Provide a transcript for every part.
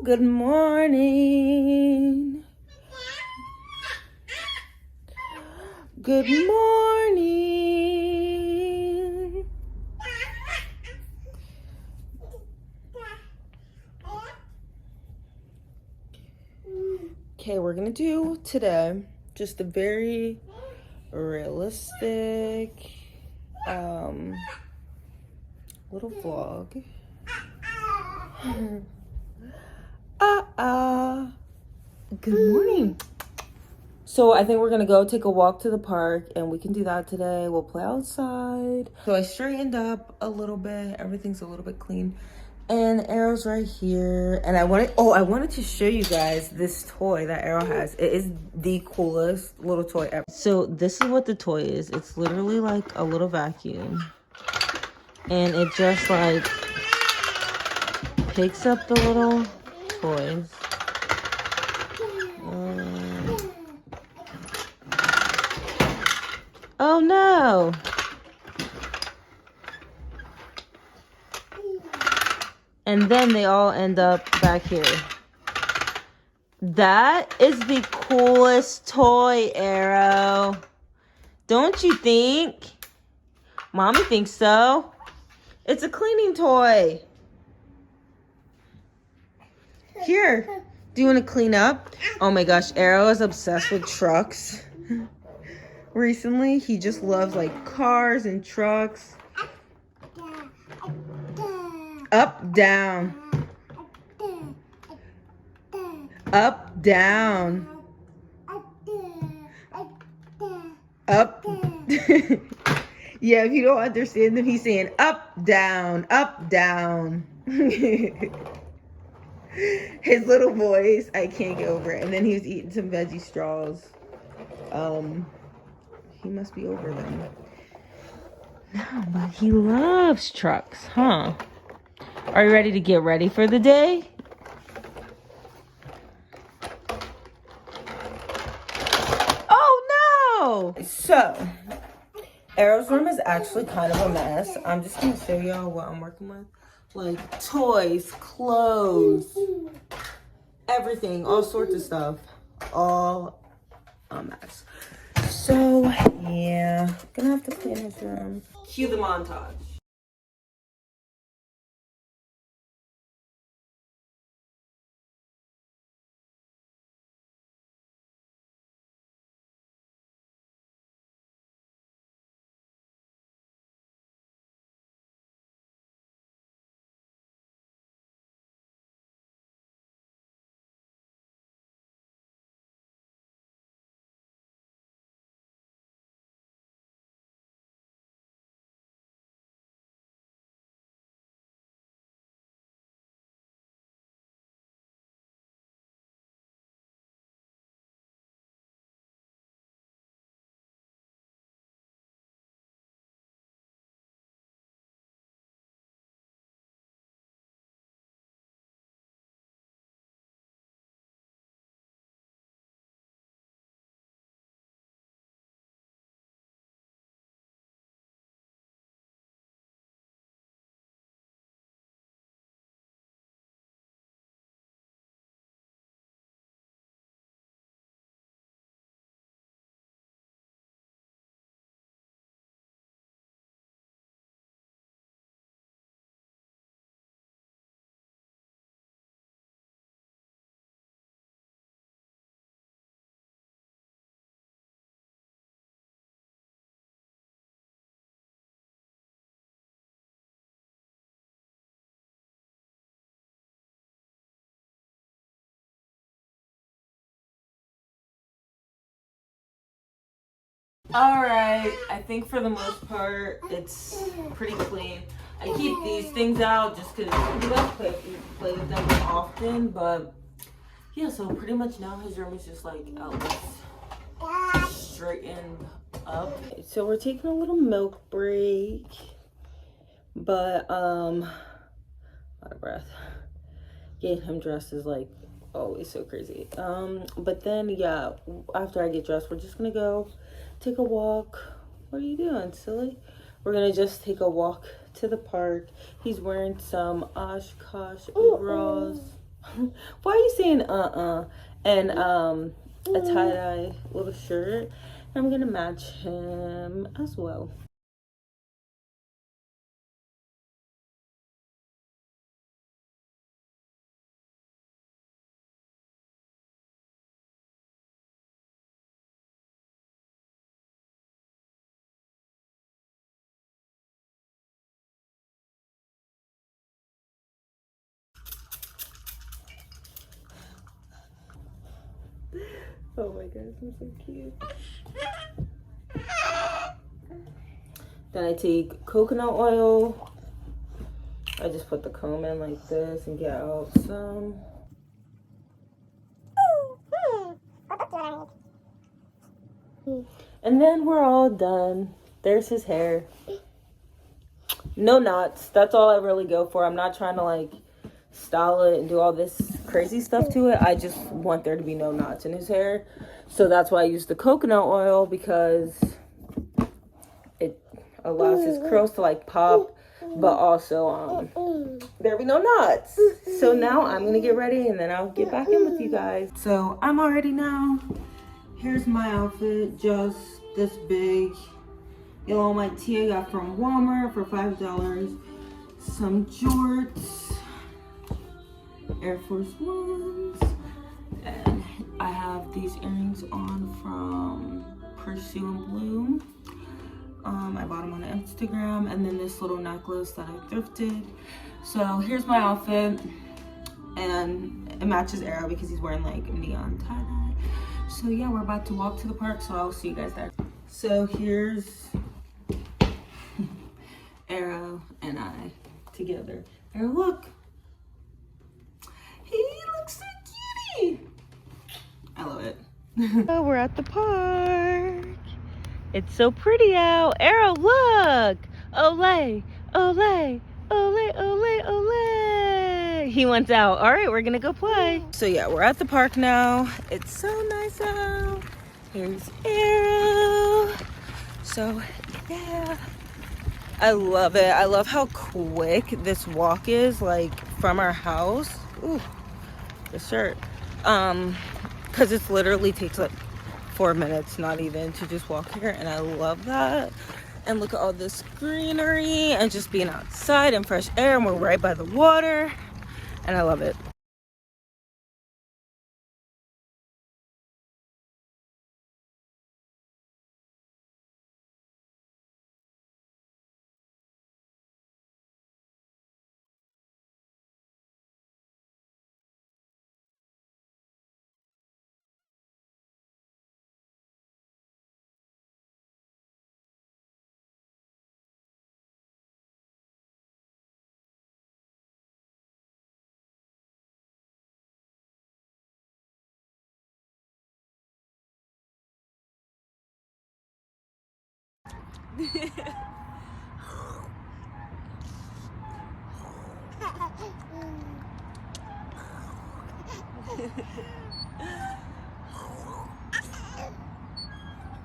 Good morning. Good morning. Okay, we're gonna do today just a very realistic little vlog. Good morning. So I think we're gonna go take a walk to the park, and we can do that today. We'll play outside. So I straightened up a little bit. Everything's a little bit clean. And Aaro's right here. And I wanted to show you guys this toy that Aaro has. It is the coolest little toy ever. So this is what the toy is. It's literally like a little vacuum. And it just like picks up the little toys. Oh no! And then they all end up back here. That is the coolest toy, Aaro. Don't you think? Mommy thinks so. It's a cleaning toy. Here. Do you want to clean up? Oh my gosh, Aaro is obsessed with trucks. Recently, he just loves like cars and trucks. Up, down. Up, down. Up. Yeah, if you don't understand him, he's saying up, down, up, down. His little voice, I can't get over it. And then he was eating some veggie straws. He must be over them. No, but he loves trucks, huh? Are you ready to get ready for the day? Oh no! So, Aaro's room is actually kind of a mess. I'm just gonna show y'all what I'm working with. Like toys, clothes, everything, all sorts of stuff. All a mess. So, yeah, gonna have to clean his room. Cue the montage. All right, I think for the most part, it's pretty clean. I keep these things out just because we don't play with them often, but yeah, so pretty much now his room is just like straightened up. So we're taking a little milk break, but out of breath. Getting him dressed is like always so crazy. But then yeah, after I get dressed, we're just gonna go take a walk. What are you doing, silly? We're gonna just take a walk to the park. He's wearing some Oshkosh overalls. Why are you saying and a tie-dye little shirt. I'm gonna match him as well. Oh my gosh, I'm so cute. Then I take coconut oil. I just put the comb in like this and get out some. And then we're all done. There's his hair. No knots. That's all I really go for. I'm not trying to like style it and do all this crazy stuff to it. I just want there to be no knots in his hair. So that's why I use the coconut oil, because it allows his curls to like pop, but also there be no knots. So now I'm gonna get ready and then I'll get back in with you guys. So I'm all ready now. Here's my outfit, just this big yellow my tee I got from Walmart for $5. Some jorts, Air Force Ones, and I have these earrings on from Pursue and Bloom. I bought them on Instagram, and then this little necklace that I thrifted. So here's my outfit, and it matches Aaro because he's wearing like neon tie-dye. So yeah, we're about to walk to the park, so I'll see you guys there. So here's Aaro and I together. Aaro, look. He looks so cutie. I love it. Oh, we're at the park. It's so pretty out. Aaro, look. Olay, olay, olay, olay, olay. He wants out. All right, we're gonna go play. So yeah, we're at the park now. It's so nice out. Here's Aaro. So yeah, I love it. I love how quick this walk is, like from our house. Ooh, the shirt. Because it literally takes like 4 minutes, not even, to just walk here, and I love that. And look at all this greenery and just being outside and fresh air, and we're right by the water, and I love it.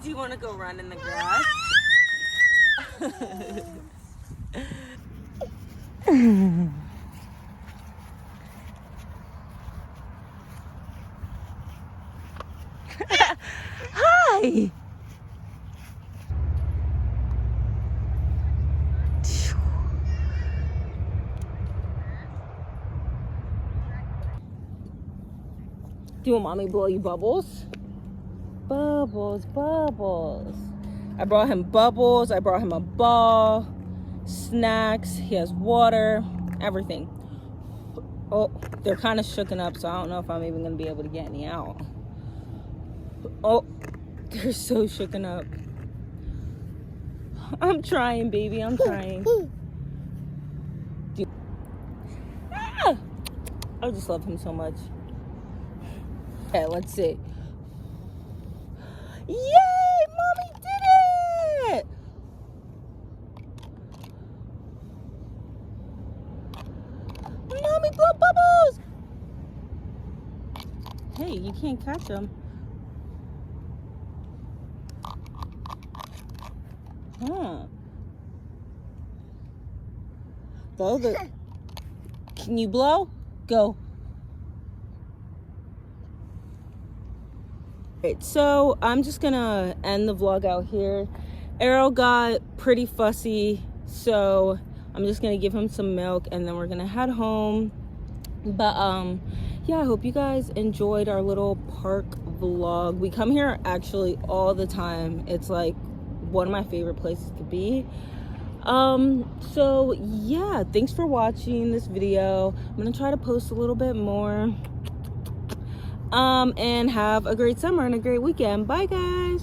Do you want to go run in the grass? Hi. Do you want mommy blow you bubbles? Bubbles, bubbles. I brought him bubbles. I brought him a ball, snacks. He has water, everything. Oh, they're kind of shooken up, so I don't know if I'm even going to be able to get any out. Oh, they're so shooken up. I'm trying, baby. I'm trying. Ah! I just love him so much. Okay, let's see. Yay! Mommy did it! Mommy blow bubbles! Hey, you can't catch them. Huh. Blow the... Can you blow? Go. So I'm just gonna end the vlog out here. Aaro got pretty fussy, so I'm just gonna give him some milk and then we're gonna head home. But yeah, I hope you guys enjoyed our little park vlog. We come here actually all the time. It's like one of my favorite places to be. So yeah, thanks for watching this video. I'm gonna try to post a little bit more. And have a great summer and a great weekend. Bye guys.